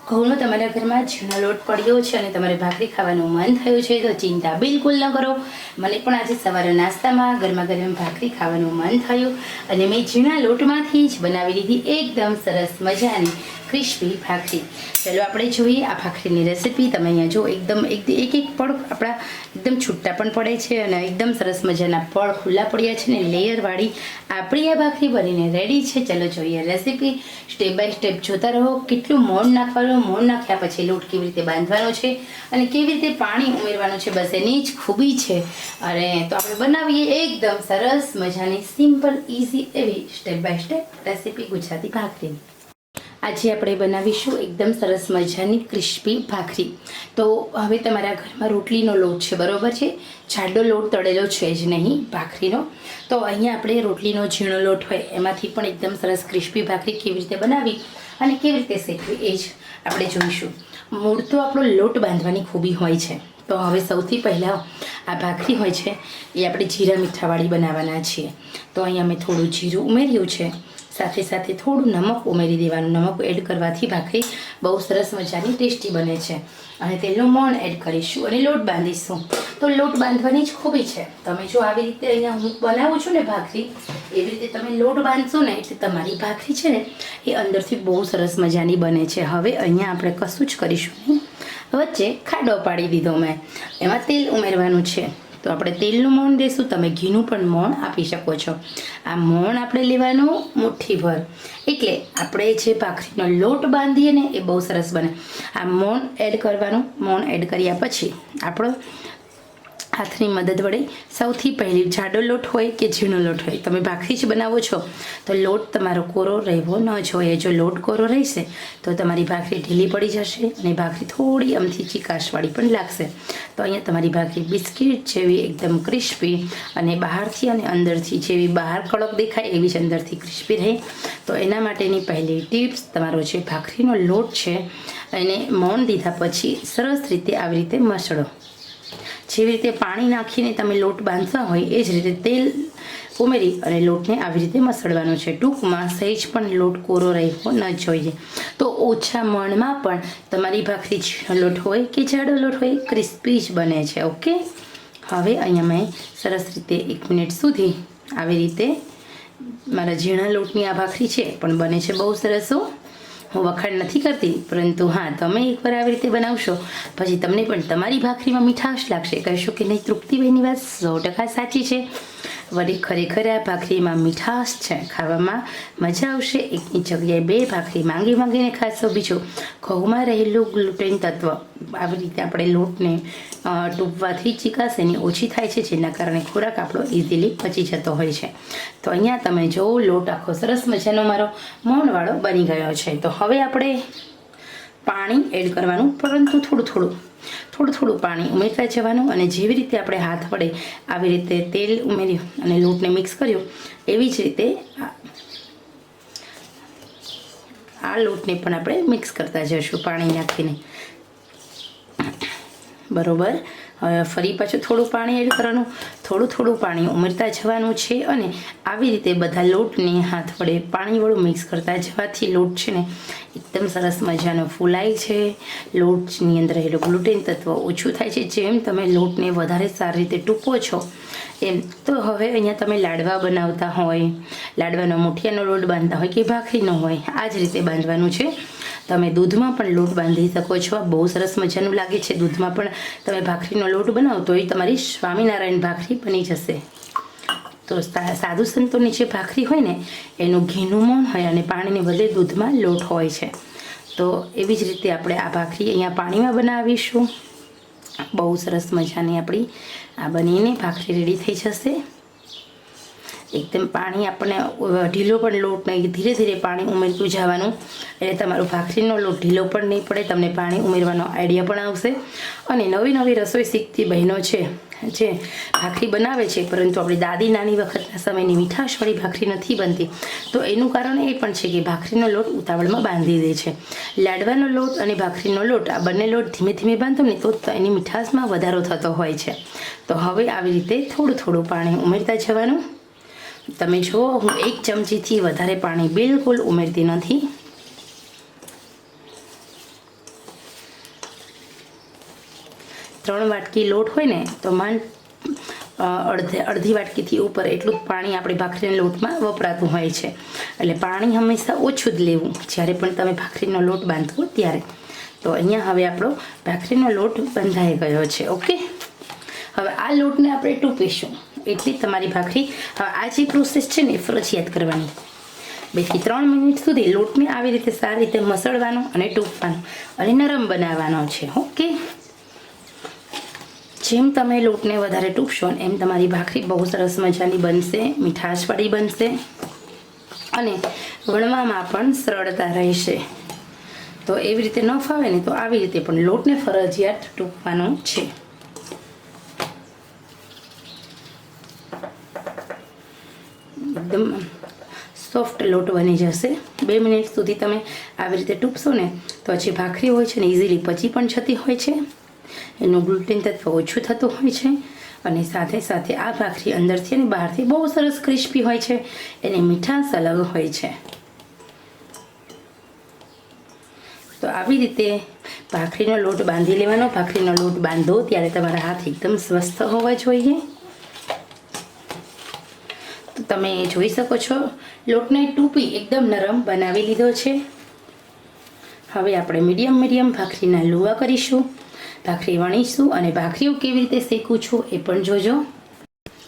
ઘઉંનો તમારા ઘરમાં ઝીણો લોટ પડ્યો છે અને તમારે ભાખરી ખાવાનું મન થયું છે તો ચિંતા બિલકુલ ન કરો. મને પણ આજે સવારે નાસ્તામાં ગરમા ગરમ ભાખરી ખાવાનું મન થયું અને મેં ઝીણા લોટમાંથી જ બનાવી લીધી એકદમ સરસ મજાની ક્રિસ્પી ભાખરી. ચાલો આપણે જોઈએ આ ભાખરીની રેસીપી. તમે અહીંયા જો એકદમ એક એક પડ આપણા એકદમ છૂટા પણ પડે છે અને એકદમ સરસ મજાના પડ ખુલ્લા પડ્યા છે ને લેયરવાળી આપણી આ ભાખરી બનીને રેડી છે. ચાલો જોઈએ રેસીપી. સ્ટેપ બાય સ્ટેપ જોતા રહો. કેટલું મોણ નાખવાનું, મોણ નાખ્યા પછી લોટ કેવી રીતે બાંધવાનો છે અને કેવી રીતે પાણી ઉમેરવાનું છે, બસ એની જ ખૂબી છે. અને તો આપણે બનાવીએ એકદમ સરસ મજાની સિમ્પલ ઇઝી એવી step by step recipe Gujarati ભાખરીની. આજે આપણે બનાવીશું એકદમ સરસ મજાની ક્રિસ્પી ભાખરી. તો હવે તમારા ઘરમાં રોટલીનો લોટ છે, બરોબર છે, જાડો લોટ તળેલો છે જ નહીં ભાખરીનો. તો અહીંયા આપણે રોટલીનો ઝીણો લોટ હોય એમાંથી પણ એકદમ સરસ ક્રિસ્પી ભાખરી કેવી રીતે બનાવી અને કેવી રીતે શેકવી એ જ આપણે જોઈશું. મૂળ તો આપણો લોટ બાંધવાની ખૂબી હોય છે. તો હવે સૌથી પહેલાં આ ભાખરી હોય છે એ આપણે જીરા મીઠાવાળી બનાવવાના છીએ. તો અહીંયા મેં થોડું જીરું ઉમેર્યું છે, સાથે સાથે થોડું નમક ઉમેરી દેવાનું. નમક એડ કરવાથી ભાખરી બહુ સરસ મજાની ટેસ્ટી બને છે. અને તેલનું મોણ એડ કરીશું અને લોટ બાંધીશું. તો લોટ બાંધવાની જ ખૂબી છે. તમે જો આવી રીતે અહીંયા હું બનાવું છું ને ભાખરી, એવી રીતે તમે લોટ બાંધશો ને એટલે તમારી ભાખરી છે ને એ અંદરથી બહુ સરસ મજાની બને છે. હવે અહીંયા આપણે કશું જ કરીશું નહીં. વચ્ચે ખાડો પાડી દીધો મેં, એમાં તેલ ઉમેરવાનું છે. તો આપણે તેલનું મોણ દઈશું. તમે ઘીનું પણ મોણ આપી શકો છો. આ મોણ આપણે લેવાનું મુઠ્ઠીભર, એટલે આપણે જે ભાખરીનો લોટ બાંધીએ ને એ બહુ સરસ બને. આ મોણ એડ કરવાનું. મોણ એડ કર્યા પછી આપણો હાથની મદદ વડે સૌથી પહેલી જાડો લોટ હોય કે ઝીણો લોટ હોય, તમે ભાખરી જ બનાવો છો તો લોટ તમારો કોરો રહેવો ન જોઈએ. જો લોટ કોરો રહેશે તો તમારી ભાખરી ઢીલી પડી જશે અને ભાખરી થોડી અમથી ચીકાશવાળી પણ લાગશે. તો અહીંયા તમારી ભાખરી બિસ્કિટ જેવી એકદમ ક્રિસ્પી અને બહારથી અને અંદરથી જેવી બહાર કડક દેખાય એવી જ અંદરથી ક્રિસ્પી રહે. તો એના માટેની પહેલી ટિપ્સ, તમારો જે ભાખરીનો લોટ છે એને મોણ દીધા પછી સરસ રીતે આવી રીતે મસળો. જેવી રીતે પાણી નાખીને તમે લોટ બાંધતા હોય એ જ રીતે તેલ ઉમેરી અને લોટને આવી રીતે મસળવાનો છે. ટૂંકમાં સહેજ પણ લોટ કોરો રહેવો ન જોઈએ. તો ઓછા મોણમાં પણ તમારી ભાખરી ઝીણો લોટ હોય કે જાડો લોટ હોય ક્રિસ્પી જ બને છે. ઓકે, હવે અહીંયા મેં સરસ રીતે 1 મિનિટ સુધી આવી રીતે મારા ઝીણા લોટની આ ભાખરી છે પણ બને છે બહુ સરસ. હું વખાણ નથી કરતી, પરંતુ હા, તમે એકવાર આવી રીતે બનાવશો પછી તમને પણ તમારી ભાખરીમાં મીઠાશ લાગશે. કહેશો કે નહીં, તૃપ્તિબેનની વાત 100% સાચી છે. વળી ખરેખર આ ભાખરીમાં મીઠાશ છે, ખાવામાં મજા આવશે. એકની જગ્યાએ 2 ભાખરી માંગીને ખાશો. બીજું, ઘઉંમાં રહેલું ગ્લુટેન તત્વ આવી રીતે આપણે લોટને ડૂબવાથી ચીકાશ એની ઓછી થાય છે, જેના કારણે ખોરાક આપણો ઇઝીલી પચી જતો હોય છે. તો અહીંયા તમે જો લોટ આખો સરસ મજાનો મારો મોણવાળો બની ગયો છે. તો હવે આપણે પાણી એડ કરવાનું, પરંતુ થોડું પાણી ઉમેરતા જવાનું. અને જેવી રીતે આપણે હાથ વડે આવી રીતે તેલ ઉમેર્યું અને લોટને મિક્સ કર્યો એવી જ રીતે આ લોટને પણ આપણે મિક્સ કરતા જઈશું પાણી નાખીને. બરોબર. હવે ફરી પાછું થોડું પાણી એડ કરવાનું, થોડું પાણી ઉમેરતા જવાનું છે અને આવી રીતે બધા લોટને હાથ વડે પાણીવાળું મિક્સ કરતા જવાથી લોટ છે ને એકદમ સરસ મજાનો ફૂલાય છે. લોટની અંદર રહેલું ગ્લુટેન તત્વ ઓછું થાય છે. જેમ તમે લોટને વધારે સારી રીતે ટૂંકો છો એમ. તો હવે અહીંયા તમે લાડવા બનાવતા હોય, લાડવાનો મુઠિયાનો લોટ બાંધતા હોય કે ભાખરીનો હોય, આ જ રીતે બાંધવાનું છે. તમે દૂધમાં પણ લોટ બાંધી શકો છો. બહુ સરસ મજાનું લાગે છે. દૂધમાં પણ તમે ભાખરીનો લોટ બનાવો તો એ તમારી સ્વામિનારાયણ ભાખરી બની જશે. તો સાધુ સંતોની જે ભાખરી હોય ને એનું ઘીનું મોણ હોય અને પાણીને બદલે દૂધમાં લોટ હોય છે. તો એવી જ રીતે આપણે આ ભાખરી અહીંયા પાણીમાં બનાવીશું. બહુ સરસ મજાની આપણી આ બનીને ભાખરી રેડી થઈ જશે. એકદમ પાણી આપણને ઢીલો પણ લોટ નહીં, ધીરે ધીરે પાણી ઉમેરતું જવાનું એટલે તમારો ભાખરીનો લોટ ઢીલો પણ નહીં પડે. તમને પાણી ઉમેરવાનો આઈડિયા પણ આવશે. અને નવી રસોઈ શીખતી બહેનો છે જે ભાખરી બનાવે છે, પરંતુ આપણી દાદી નાની વખતના સમયની મીઠાશવાળી ભાખરી નથી બનતી. તો એનું કારણ એ પણ છે કે ભાખરીનો લોટ ઉતાવળમાં બાંધી દે છે. લાડવાનો લોટ અને ભાખરીનો લોટ, આ બંને લોટ ધીમે ધીમે બાંધો ને તો એની મીઠાશમાં વધારો થતો હોય છે. તો હવે આવી રીતે થોડું પાણી ઉમેરતા જવાનું. તમે જુઓ, હું 1 ચમચીથી વધારે પાણી બિલકુલ ઉમેરતી નથી. 3 વાટકી લોટ હોય ને તો માંડ અડધી વાટકીથી ઉપર એટલું જ પાણી આપણે ભાખરીના લોટમાં વપરાતું હોય છે. એટલે પાણી હંમેશા ઓછું જ લેવું જ્યારે પણ તમે ભાખરીનો લોટ બાંધવો ત્યારે. તો અહીંયા હવે આપણો ભાખરીનો લોટ બંધાઈ ગયો છે. ઓકે, હવે આ લોટને આપણે ટૂંપીશું. એટલી તમારી ભાખરી. હવે આ જે પ્રોસેસ છે ને એ ફરજિયાત કરવાની. 2 થી 3 મિનિટ સુધી લોટને આવી રીતે સારી રીતે મસળવાનો અને ટૂંપવાનો અને નરમ બનાવવાનો છે. ઓકે, જેમ તમે લોટને વધારે ટૂંપશો એમ તમારી ભાખરી બહુ સરસ મજાની બનશે, મીઠાશવાળી બનશે અને વણવામાં પણ સરળતા રહેશે. તો એવી રીતે ન ફાવે ને તો આવી રીતે પણ લોટને ફરજિયાત ટૂંપવાનો છે. એકદમ સોફ્ટ લોટ બની જશે. 2 મિનિટ સુધી તમે આવી રીતે ટૂંપશો ને તો પછી ભાખરી હોય છે ને ઇઝીલી પચી પણ જતી હોય છે. એનું ગ્લુટેન તત્વ ઓછું થતું હોય છે અને સાથે સાથે આ ભાખરી અંદરથી અને બહારથી બહુ સરસ ક્રિસ્પી હોય છે. એની મીઠાશ અલગ હોય છે. તો આવી રીતે ભાખરીનો લોટ બાંધી લેવાનો. ભાખરીનો લોટ બાંધો ત્યારે તમારા હાથ એકદમ સ્વસ્થ હોવા જોઈએ. તો તમે જોઈ શકો છો લોટને ટૂંપી એકદમ નરમ બનાવી લીધો છે. હવે આપણે મીડિયમ ભાખરીના લુવા કરીશું, ભાખરી વણીશું અને ભાખરીઓ કેવી રીતે શેકું છું એ પણ જોજો.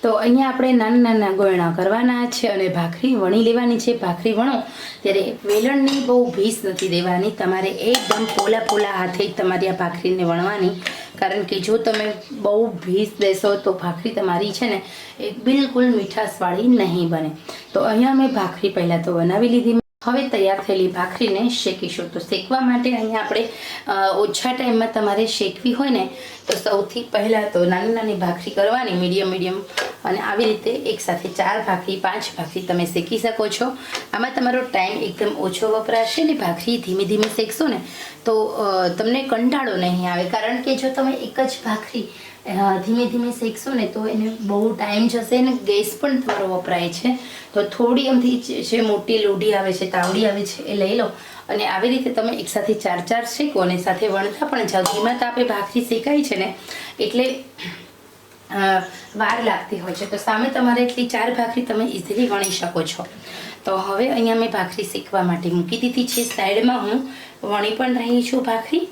તો અહીંયા આપણે નાના ગોળણા કરવાના છે અને ભાખરી વણી લેવાની છે. ભાખરી વણો ત્યારે વેલણની બહુ ભીસ નથી દેવાની. તમારે એકદમ પોલા હાથે તમારી આ ભાખરીને વણવાની. કારણ કે જો તમે બહુ ભીસ દેશો તો ભાખરી તમારી છે ને એ બિલકુલ મીઠાશવાળી નહીં બને. તો અહીંયા મેં ભાખરી પહેલાં તો બનાવી લીધી. હવે તૈયાર થયેલી ભાખરીને શેકીશું. તો શેકવા માટે અહીંયા આપણે ઓછા ટાઈમમાં તમારે શેકવી હોય ને તો સૌથી પહેલાં તો નાની ભાખરી કરવાની, મીડિયમ અને આવી રીતે એકસાથે 4 ભાખરી 5 ભાખરી તમે શેકી શકો છો. આમાં તમારો ટાઈમ એકદમ ઓછો વપરાશે ને ભાખરી ધીમે શેકશો ને તો તમને કંટાળો નહીં આવે. કારણ કે જો તમે એક જ ભાખરી ધીમે શેકશો ને તો એને બહુ ટાઈમ જશે ને ગેસ પણ તમારો વપરાય છે. તો થોડી આમથી જે મોટી લોઢી આવે છે, તાવડી આવે છે એ લઈ લો અને આવી રીતે તમે એકસાથે 4 શેકો અને સાથે વણતા પણ જાઓ. ધીમા તાપે ભાખરી શેકાય છે ને એટલે વાર લાગતી હોય છે. તો સામે તમારે એટલી 4 ભાખરી તમે ઇઝીલી વણી શકો છો. તો હવે અહીંયા મેં ભાખરી શેકવા માટે મૂકી દીધી છે સાઈડમાં. હું વણી પણ રહી છું ભાખરી.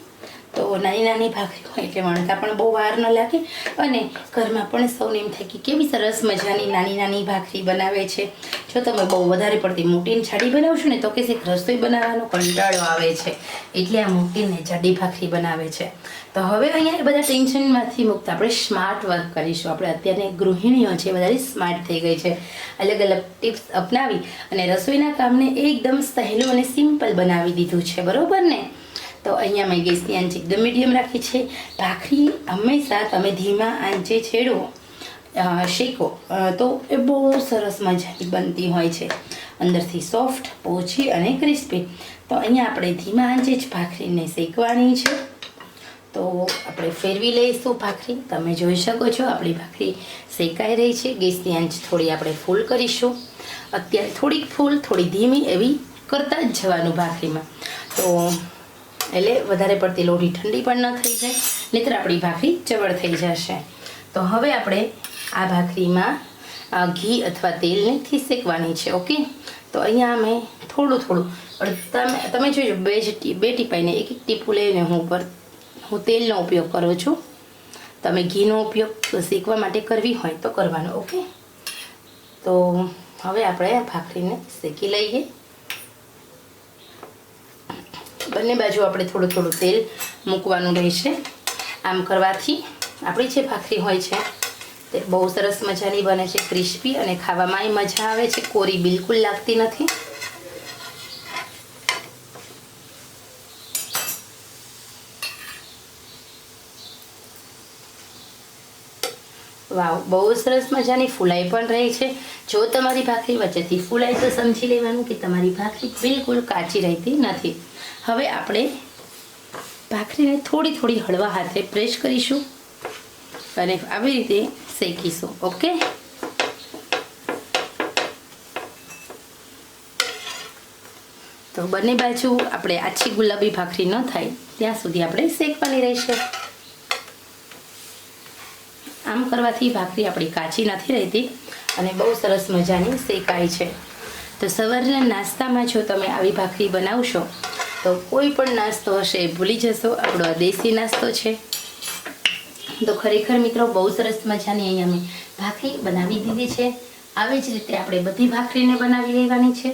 તો નાની ભાખરી હોય એટલે વણતા પણ બહુ વાર ન લાગે અને ઘરમાં પણ સૌને એમ થાય કે કેવી સરસ મજાની નાની ભાખરી બનાવે છે. જો તમે બહુ વધારે પડતી મોટી ને જાડી બનાવશો ને તો કે રસોઈ બનાવવાનો કંટાળો આવે છે. એટલે આ મોટી ને જાડી ભાખરી બનાવે છે. તો હવે અહીંયા એ બધા ટેન્શનમાંથી મુક્ત આપણે સ્માર્ટ વર્ક કરીશું. આપણે અત્યારે ગૃહિણીઓ છે વધારે સ્માર્ટ થઈ ગઈ છે. અલગ ટિપ્સ અપનાવી અને રસોઈના કામને એકદમ સહેલું અને સિમ્પલ બનાવી દીધું છે. બરોબર ને? તો અહીંયા મેં ગેસની આંચ એકદમ મીડિયમ રાખી છે. ભાખરી હંમેશા તમે ધીમા આંચે શેકો તો એ બહુ સરસ મજાની બનતી હોય છે. અંદરથી સોફ્ટ, પોચી અને ક્રિસ્પી. તો અહીંયા આપણે ધીમા આંચે જ ભાખરીને શેકવાની છે. તો આપણે ફેરવી લઈશું ભાખરી. તમે જોઈ શકો છો આપણી ભાખરી શેકાઈ રહી છે. ગેસની આંચ થોડી આપણે ફૂલ કરીશું. અત્યારે થોડીક ફૂલ થોડી ધીમી એવી કરતા જ જવાનું ભાખરીમાં. તો એટલે વધારે પડતી લોઢી ઠંડી પણ ન થઈ જાય, નહીંતર આપણી ભાખરી ચવડ થઈ જશે. તો હવે આપણે આ ભાખરીમાં ઘી અથવા તેલથી શેકવાની છે. ઓકે, તો અહીંયા મેં થોડું તમે જોજો 2 ટીપાઈને એક ટીપું લઈને હું તેલનો ઉપયોગ કરું છું. તમે ઘીનો ઉપયોગ શેકવા માટે કરવી હોય તો કરવાનો. ઓકે, તો હવે આપણે ભાખરીને શેકી લઈએ. બંને બાજુ આપણે થોડું તેલ મૂકવાનું રહેશે. આમ કરવાથી આપણી જે ભાખરી હોય છે તે બહુ સરસ મજાની બને છે, ક્રિસ્પી અને ખાવામાં મજા આવે છે. કોરી બિલકુલ લાગતી નથી. વાવ, બહુ સરસ મજાની ફૂલાઈ પણ રહી છે. જો તમારી ભાખરી વચ્ચેથી ફૂલાય તો સમજી લેવાનું કે તમારી ભાખરી બિલકુલ કાચી રહેતી નથી. હવે આપણે ભાખરીને થોડી હળવા હાથે પ્રેસ કરીશું અને આવી રીતે શેકીશું. ઓકે, તો બંને બાજુ આપણે આછી ગુલાબી ભાખરી ન થાય ત્યાં સુધી આપણે શેકવાની રહેશે. આમ કરવાથી ભાખરી આપણી કાચી નથી રહેતી અને બહુ સરસ મજાની શેકાય છે. તો સવારના નાસ્તામાં જો તમે આવી ભાખરી બનાવશો તો કોઈ પણ નાસ્તો હશે એ ભૂલી જશો. આપણો આ દેશી નાસ્તો છે. તો ખરેખર મિત્રો બહુ સરસ મજાની અહીંયા મેં ભાખરી બનાવી દીધી છે. આવી જ રીતે આપણે બધી ભાખરીને બનાવી લેવાની છે.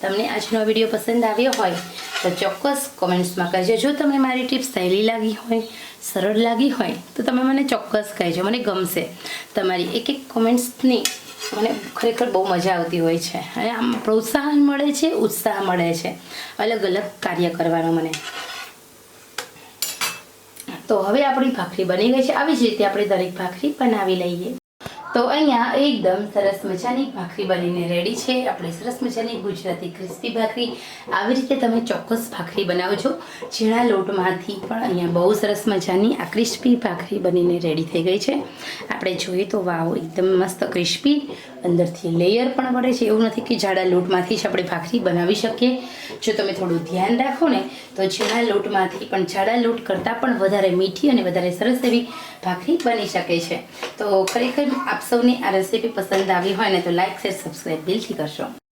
તમને આજનો વિડીયો પસંદ આવ્યો હોય તો ચોક્કસ કોમેન્ટ્સમાં કહેજો. જો તમને મારી ટિપ્સ સહેલી લાગી હોય, સરળ લાગી હોય તો તમે મને ચોક્કસ કહેજો. મને ગમશે તમારી એક એક કોમેન્ટ્સની. મને ખરેખર બહુ મજા આવતી હોય છે અને આમ પ્રોત્સાહન મળે છે, ઉત્સાહ મળે છે અલગ અલગ કાર્ય કરવાનો મને. તો હવે આપણી ભાખરી બની ગઈ છે. આવી જ રીતે આપણે દરેક ભાખરી બનાવી લઈએ. તો અહીંયા એકદમ સરસ મજાની ભાખરી બનીને રેડી છે. આપણે સરસ મજાની ગુજરાતી ક્રિસ્પી ભાખરી. આવી રીતે તમે ચોક્કસ ભાખરી બનાવજો. ઝીણા લોટમાંથી પણ અહીંયા બહુ સરસ મજાની આ ક્રિસ્પી ભાખરી બનીને રેડી થઈ ગઈ છે. આપણે જોઈએ તો વાવ, એકદમ મસ્ત ક્રિસ્પી, અંદરથી લેયર પણ પડે છે. એવું નથી કે જાડા લોટમાંથી જ આપણે ભાખરી બનાવી શકીએ. જો તમે થોડું ધ્યાન રાખો ને તો ઝીણા લોટમાંથી પણ જાડા લોટ કરતાં પણ વધારે મીઠી અને વધારે સરસ એવી ભાખરી બની શકે છે. તો ખરેખર આપ સૌને આ રેસીપી પસંદ આવી હોય ને તો લાઈક, શેર, સબસ્ક્રાઈબ દિલથી કરશો.